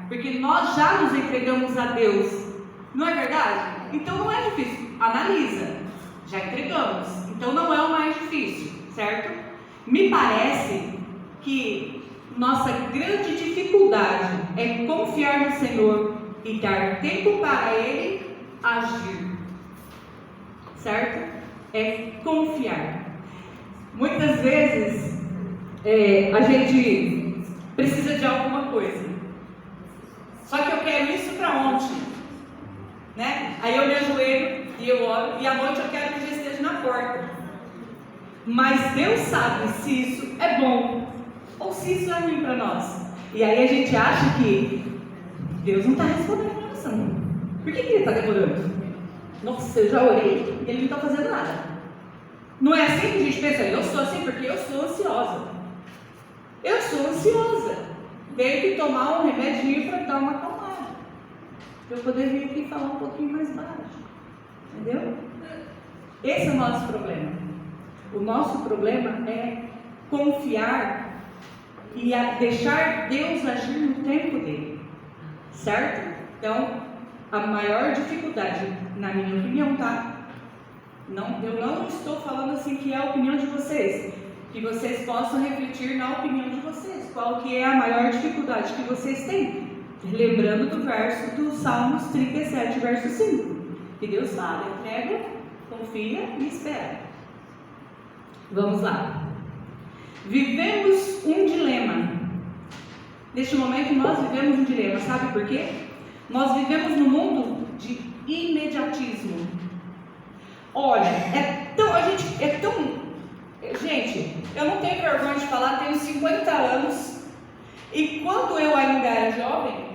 porque nós já nos entregamos a Deus, não é verdade? Então não é difícil, analisa, já entregamos, então não é o mais difícil, certo? Me parece que nossa grande dificuldade é confiar no Senhor e dar tempo para Ele agir, certo? É confiar. Muitas vezes a gente precisa de alguma coisa, só que eu quero isso para ontem, né? Aí eu me ajoelho e eu oro, e à noite eu quero que já esteja na porta. Mas Deus sabe se isso é bom ou se isso é ruim para nós. E aí a gente acha que Deus não está respondendo a oração. Por que Ele está demorando? Nossa, eu já orei e Ele não está fazendo nada. Não é assim que a gente pensa? Eu sou assim porque eu sou ansiosa. Eu sou ansiosa. Tenho que tomar um remedinho para dar uma acalmada, para eu poder vir aqui falar um pouquinho mais baixo. Entendeu? Esse é o nosso problema. O nosso problema é confiar e deixar Deus agir no tempo dele, certo? Então, a maior dificuldade, na minha opinião, tá? Eu não estou falando assim que é a opinião de vocês, que vocês possam refletir na opinião de vocês, qual que é a maior dificuldade que vocês têm, lembrando do verso do Salmos 37, verso 5, que Deus fala: entrega, confia e espera. Vamos lá. Vivemos um dilema. Neste momento nós vivemos um dilema, sabe por quê? Nós vivemos num mundo de imediatismo. Olha, gente, eu não tenho vergonha de falar, tenho 50 anos, e quando eu ainda era jovem,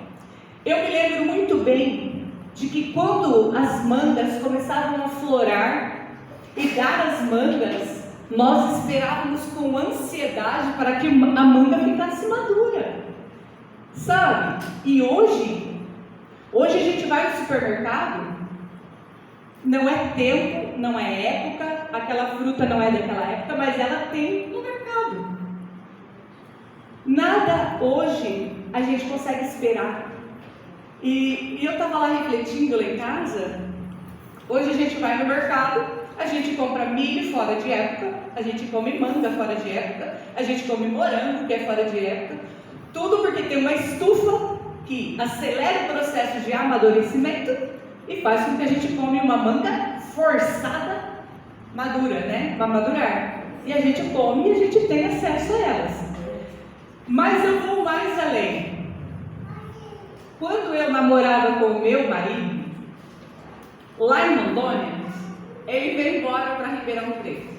eu me lembro muito bem de que quando as mangas começavam a florar e dar as mangas, nós esperávamos com ansiedade para que a manga ficasse madura, sabe? E hoje a gente vai no supermercado, não é tempo, não é época, aquela fruta não é daquela época, mas ela tem no mercado. Nada hoje a gente consegue esperar. E eu estava lá refletindo lá em casa. Hoje a gente vai no mercado, a gente compra milho fora de época, a gente come manga fora de época, a gente come morango que é fora de época, tudo porque tem uma estufa que acelera o processo de amadurecimento e faz com que a gente come uma manga forçada madura, né? Para madurar. E a gente come e a gente tem acesso a elas. Mas eu vou mais além. Quando eu namorava com o meu marido, lá em Rondônia, ele veio embora para Ribeirão Preto.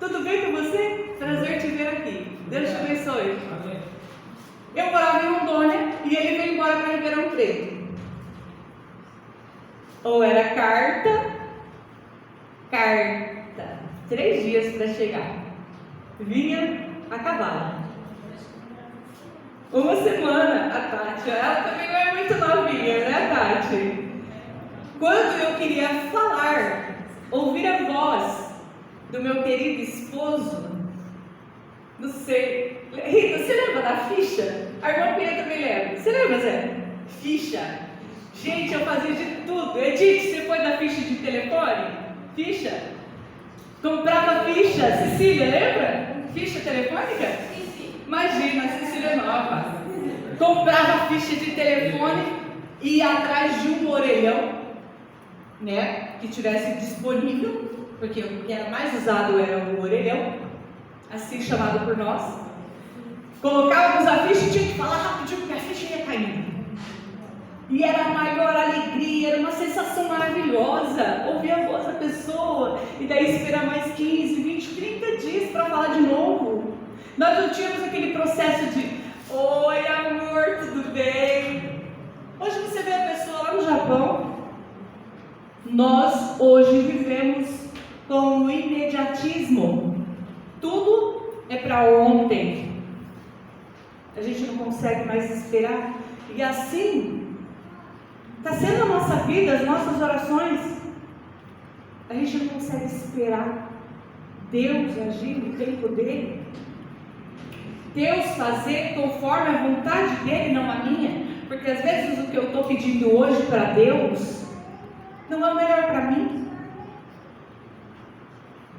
Tudo bem com você? Prazer te ver aqui. Deus te abençoe. Eu morava em Rondônia e ele veio embora para Ribeirão Preto. Ou era carta, 3 dias para chegar. Vinha a cavalo. Uma semana, a Tati, ela também não é muito novinha, né, Tati? Quando eu queria falar, ouvir a voz do meu querido esposo, não sei, Rita, você lembra da ficha? A irmã Pia também lembra. Você lembra, Zé? Ficha. Gente, eu fazia de tudo. Edith, você foi da ficha de telefone? Ficha. Comprava ficha. Cecília, lembra? Ficha telefônica? Imagina, a Cecília é nova. Comprava ficha de telefone e ia atrás de um orelhão, né? Que tivesse disponível, porque o que era mais usado era o orelhão, assim chamado por nós. Colocávamos a ficha e tinha que falar rapidinho porque a ficha ia caindo. E era a maior alegria, era uma sensação maravilhosa, ouvir a voz da pessoa, e daí esperar mais 15, 20, 30 dias para falar de novo. Nós não tínhamos aquele processo de: oi amor, tudo bem? Hoje você vê a pessoa lá no Japão. Nós hoje vivemos com o imediatismo. Tudo é para ontem. A gente não consegue mais esperar. E assim está sendo a nossa vida, as nossas orações. A gente não consegue esperar Deus agir no tempo dele. Deus fazer conforme a vontade dele, não a minha. Porque às vezes o que eu estou pedindo hoje para Deus não é o melhor para mim.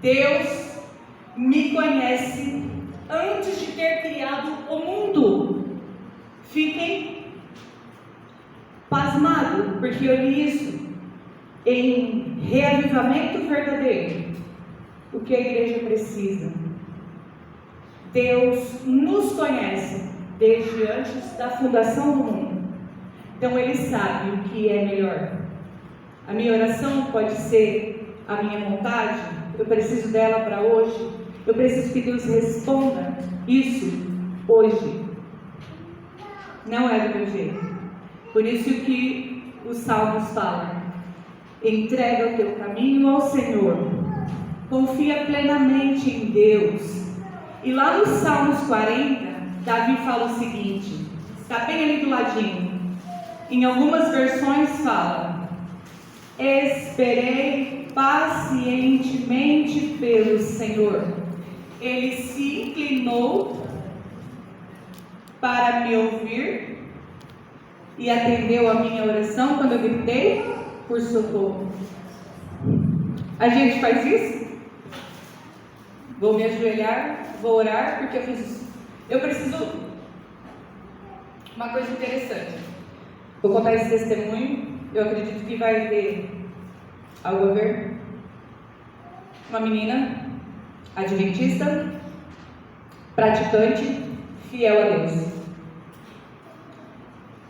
Deus me conhece antes de ter criado o mundo. Fiquem pasmados, porque eu li isso em Reavivamento Verdadeiro. O que a igreja precisa. Deus nos conhece desde antes da fundação do mundo. Então Ele sabe o que é melhor. A minha oração pode ser a minha vontade. Eu preciso dela para hoje. Eu preciso que Deus responda isso hoje. Não é do meu jeito. Por isso que os salmos falam: entrega o teu caminho ao Senhor, confia plenamente em Deus. E lá no Salmos 40, Davi fala o seguinte, está bem ali do ladinho. Em algumas versões fala: esperei pacientemente pelo Senhor. Ele se inclinou para me ouvir e atendeu a minha oração quando eu gritei por socorro. A gente faz isso? Vou me ajoelhar, vou orar, porque eu preciso. Uma coisa interessante. Vou contar esse testemunho. Eu acredito que vai ter algo a ver. Uma menina adventista, praticante, fiel a Deus.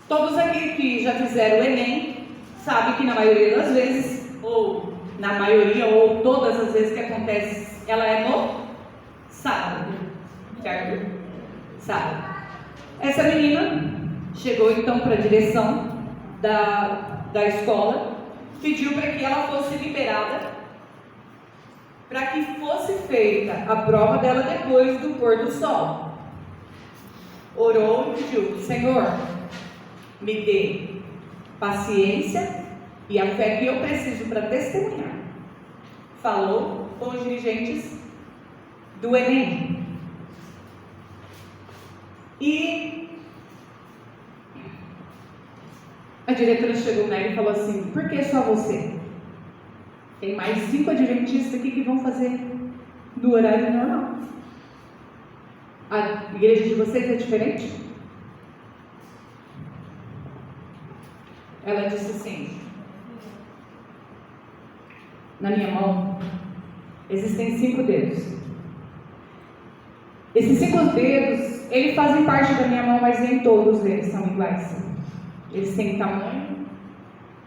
Todos aqui que já fizeram o Enem sabem que na maioria das vezes, ou na maioria, ou todas as vezes que acontece, ela é no sábado, certo? Sábado. Essa menina chegou então para a direção da escola, pediu para que ela fosse liberada, para que fosse feita a prova dela depois do pôr do sol. Orou e pediu: Senhor, me dê paciência e a fé que eu preciso para testemunhar. Falou com os dirigentes do Enem. E a diretora chegou nela e falou assim: por que só você? Tem mais 5 adventistas aqui que vão fazer no horário normal. A igreja de vocês é diferente? Ela disse assim: na minha mão existem 5 dedos. Esses 5 dedos, eles fazem parte da minha mão, mas nem todos eles são iguais. Eles têm tamanho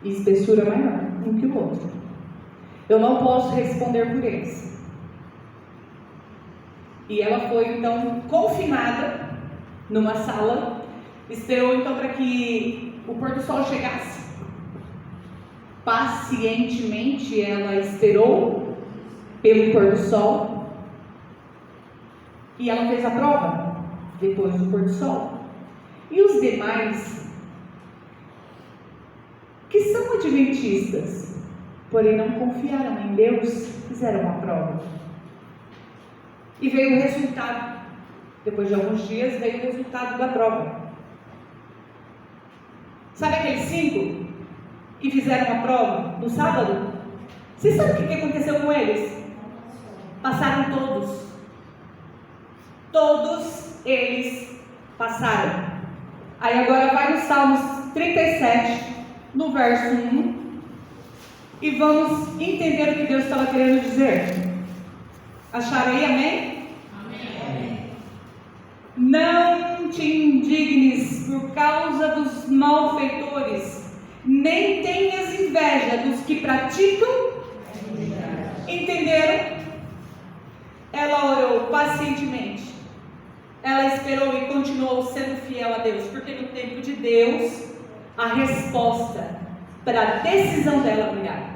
e espessura maior um que o outro. Eu não posso responder por eles. E ela foi então confinada numa sala, esperou então para que o pôr do sol chegasse. Pacientemente ela esperou pelo pôr do sol e ela fez a prova depois do pôr do sol. E os demais, que são adventistas, porém não confiaram em Deus, fizeram a prova. E veio o resultado. Depois de alguns dias veio o resultado da prova. Sabe aqueles 5 que fizeram a prova no sábado? Vocês sabem o que aconteceu com eles? Passaram todos. Todos eles passaram. Aí agora vai no Salmos 37, no verso 1, e vamos entender o que Deus estava querendo dizer. Acharam aí? Amém? Amém. Não te indignes por causa dos malfeitores, nem tenhas inveja dos que praticam. Entenderam? Ela orou pacientemente. Ela esperou e continuou sendo fiel a Deus, porque no tempo de Deus, a resposta para a decisão dela virá.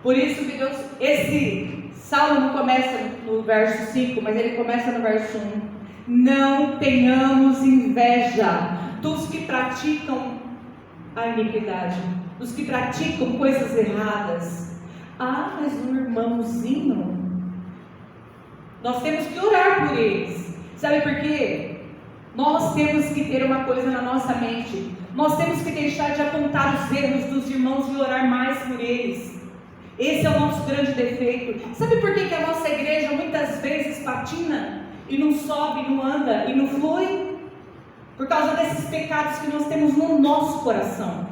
Por isso que Deus, esse salmo não começa no verso 5, mas ele começa no verso 1. Não tenhamos inveja dos que praticam a iniquidade, dos que praticam coisas erradas. Ah, mas um irmãozinho, nós temos que orar por eles. Sabe por quê? Nós temos que ter uma coisa na nossa mente. Nós temos que deixar de apontar os erros dos irmãos e orar mais por eles. Esse é o nosso grande defeito. Sabe por que a nossa igreja muitas vezes patina e não sobe, não anda e não flui? Por causa desses pecados que nós temos no nosso coração.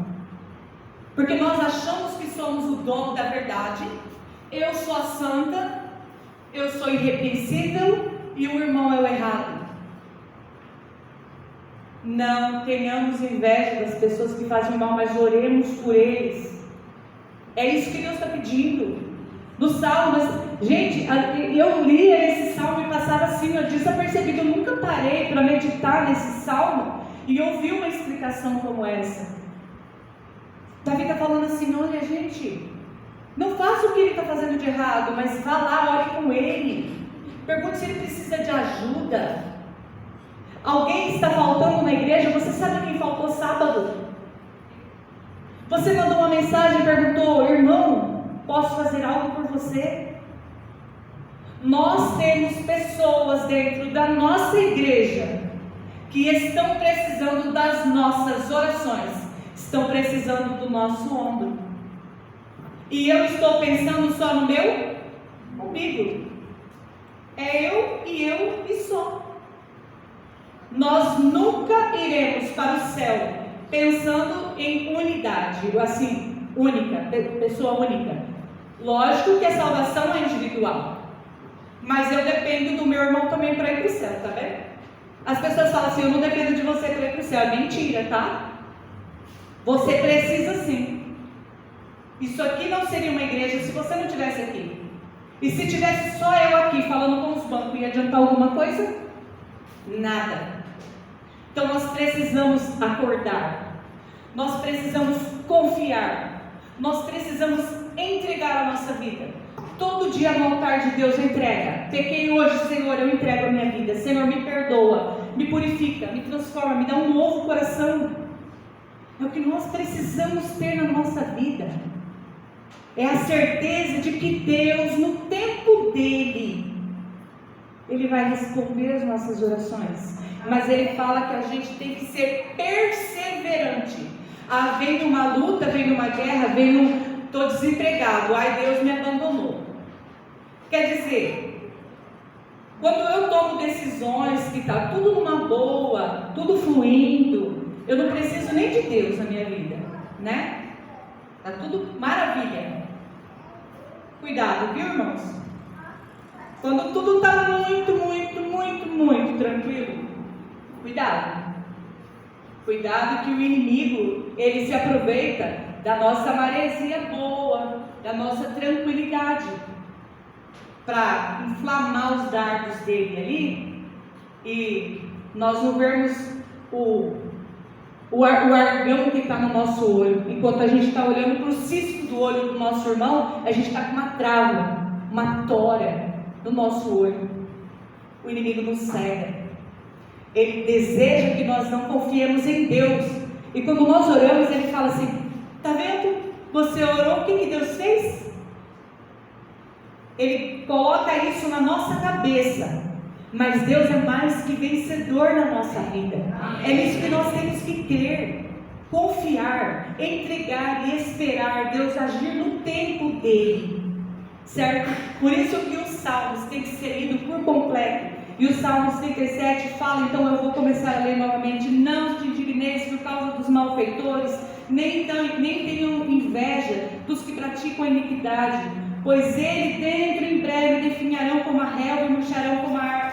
Porque nós achamos que somos o dono da verdade. Eu sou a santa, eu sou irrepreensível e o irmão é o errado. Não tenhamos inveja das pessoas que fazem mal, mas oremos por eles. É isso que Deus está pedindo. No Salmo, gente, eu lia esse Salmo e passava assim, eu desapercebido, eu nunca parei para meditar nesse Salmo e ouvi uma explicação como essa. Davi está falando assim, olha gente, não faça o que ele está fazendo de errado, mas vá lá, ore com ele, pergunte se ele precisa de ajuda. Alguém está faltando na igreja, você sabe quem faltou sábado? Você mandou uma mensagem e perguntou, irmão, posso fazer algo por você? Nós temos pessoas dentro da nossa igreja que estão precisando das nossas orações, estão precisando do nosso ombro. E eu estou pensando só no meu umbigo. É eu e só. Nós nunca iremos para o céu pensando em unidade, assim, única, pessoa única. Lógico que a salvação é individual, mas eu dependo do meu irmão também para ir para o céu, tá vendo? As pessoas falam assim, eu não dependo de você para ir para o céu. É mentira, tá? Você precisa sim. Isso aqui não seria uma igreja se você não estivesse aqui. E se tivesse só eu aqui falando com os bancos, ia adiantar alguma coisa? Nada. Então nós precisamos acordar, nós precisamos confiar, nós precisamos entregar a nossa vida. Todo dia no altar de Deus entrega. Pequei hoje, Senhor, eu entrego a minha vida. Senhor, me perdoa, me purifica, me transforma, me dá um novo coração. É o que nós precisamos ter na nossa vida. É a certeza de que Deus, no tempo dele, Ele vai responder as nossas orações. Mas Ele fala que a gente tem que ser perseverante. Vem uma luta, vem uma guerra, estou desempregado, ai Deus me abandonou. Quer dizer, quando eu tomo decisões que está tudo numa boa, tudo fluindo, eu não preciso nem de Deus na minha vida, né? Está tudo maravilha. Cuidado, viu, irmãos? Quando tudo está muito tranquilo, cuidado. Cuidado que o inimigo, ele se aproveita da nossa maresia boa, da nossa tranquilidade, para inflamar os dardos dele ali, e nós não vermos o argão que está no nosso olho. Enquanto a gente está olhando para o cisco do olho do nosso irmão, a gente está com uma trava, uma tora no nosso olho. O inimigo nos cega. Ele deseja que nós não confiemos em Deus. E quando nós oramos, ele fala assim, está vendo? Você orou, o que Deus fez? Ele coloca isso na nossa cabeça. Mas Deus é mais que vencedor na nossa vida. É nisso que nós temos que crer, confiar, entregar e esperar Deus agir no tempo dele, certo? Por isso que os Salmos têm que ser lidos por completo. E o Salmos 37 fala, então eu vou começar a ler novamente, não te indigneis por causa dos malfeitores, nem tenham inveja dos que praticam a iniquidade, pois ele dentro em breve definharão como a relva e murcharão como a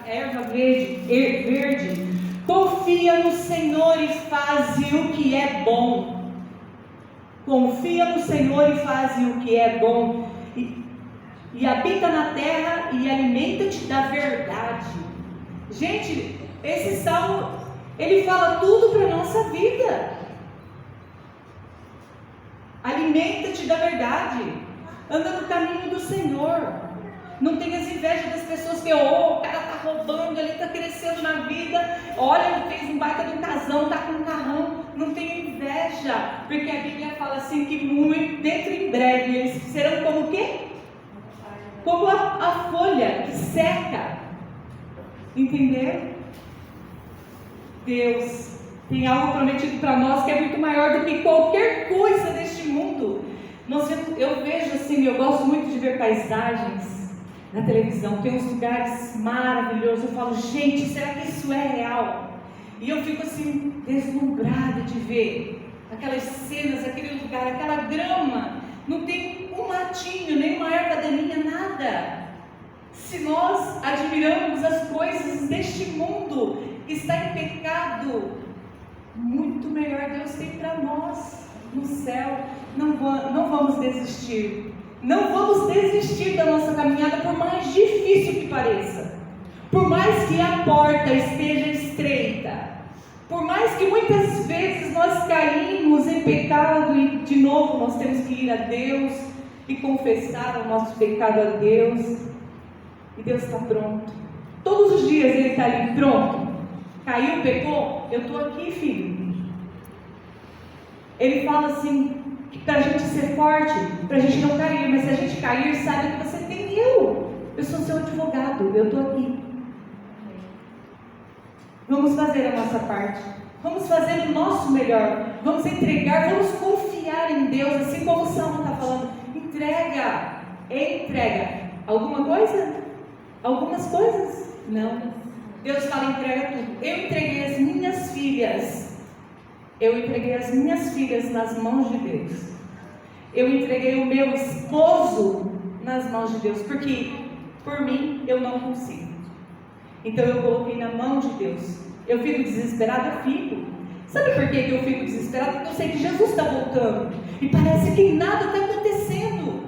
erva verde. Confia no Senhor e faze o que é bom. Confia no Senhor e faze o que é bom. E habita na terra e alimenta-te da verdade. Gente, esse salmo, ele fala tudo para a nossa vida. Alimenta-te da verdade. Anda no caminho do Senhor. Não tenhas inveja das pessoas que, o cara está roubando, ele está crescendo na vida. Olha, ele fez um baita de um casão, está com um carrão. Não tenha inveja, porque a Bíblia fala assim que muito dentro em breve eles serão como o quê? Como a folha que seca. Entendeu? Deus tem algo prometido para nós que é muito maior do que qualquer coisa deste mundo. Eu vejo assim, eu gosto muito de ver paisagens na televisão, tem uns lugares maravilhosos. Eu falo, gente, será que isso é real? E eu fico assim, deslumbrada de ver aquelas cenas, aquele lugar, aquela grama, não tem um matinho, nem uma erva daninha, nada. Se nós admiramos as coisas deste mundo, está em pecado, muito melhor Deus tem para nós no céu. Não vamos desistir. Não vamos desistir da nossa caminhada, por mais difícil que pareça. Por mais que a porta esteja estreita. Por mais que muitas vezes nós caímos em pecado e de novo nós temos que ir a Deus e confessar o nosso pecado a Deus. E Deus está pronto. Todos os dias Ele está ali pronto. Caiu, pecou? Eu estou aqui, filho. Ele fala assim, para a gente ser forte, para a gente não cair. Mas se a gente cair, sabe que você tem eu. Eu sou seu advogado, eu estou aqui. Vamos fazer a nossa parte. Vamos fazer o nosso melhor. Vamos entregar, vamos confiar em Deus. Assim como o Salmo está falando. Entrega. Alguma coisa? Algumas coisas? Não. Deus fala, entrega tudo. Eu entreguei as minhas filhas. Eu entreguei as minhas filhas nas mãos de Deus. Eu entreguei o meu esposo nas mãos de Deus. Porque por mim eu não consigo. Então eu coloquei na mão de Deus. Eu fico desesperada? Eu fico. Sabe por que eu fico desesperada? Porque eu sei que Jesus está voltando. E parece que nada está acontecendo.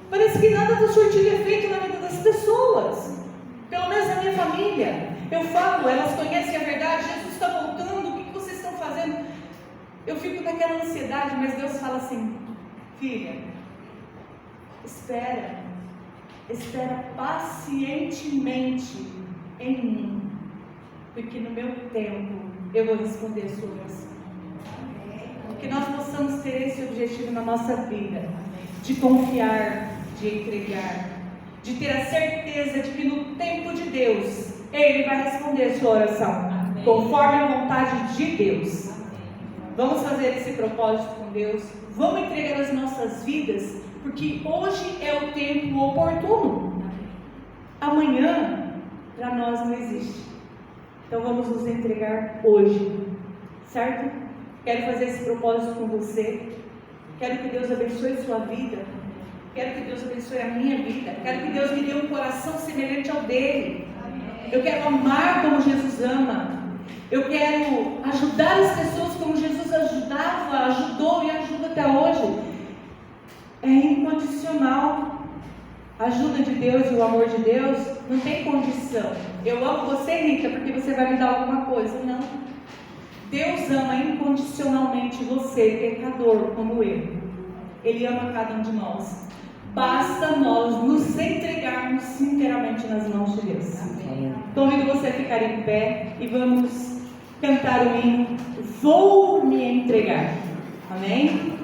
Parece que nada está surtindo efeito na vida das pessoas. Pelo menos na minha família. Eu falo, elas conhecem a verdade. Jesus está voltando, o que vocês estão fazendo? Eu fico naquela ansiedade, mas Deus fala assim, filha, espera pacientemente em mim, porque no meu tempo eu vou responder a sua oração. Que nós possamos ter esse objetivo na nossa vida, de confiar, de entregar, de ter a certeza de que no tempo de Deus Ele vai responder a sua oração, conforme a vontade de Deus. Vamos fazer esse propósito com Deus, vamos entregar as nossas vidas, porque hoje é o tempo oportuno. Amanhã para nós não existe. Então vamos nos entregar hoje, certo? Quero fazer esse propósito com você. Quero que Deus abençoe sua vida. Quero que Deus abençoe a minha vida. Quero que Deus me dê um coração semelhante ao dele. Eu quero amar como Jesus ama. Eu quero ajudar as pessoas como Jesus ajudava, ajudou e ajuda até hoje. É incondicional. A ajuda de Deus e o amor de Deus não tem condição. Eu amo você, Rita, porque você vai me dar alguma coisa. Não. Deus ama incondicionalmente você, pecador como eu. Ele ama cada um de nós. Basta nós nos entregarmos inteiramente nas mãos de Deus. Amém. Convido você a ficar em pé e vamos cantar o hino Vou Me Entregar. Amém?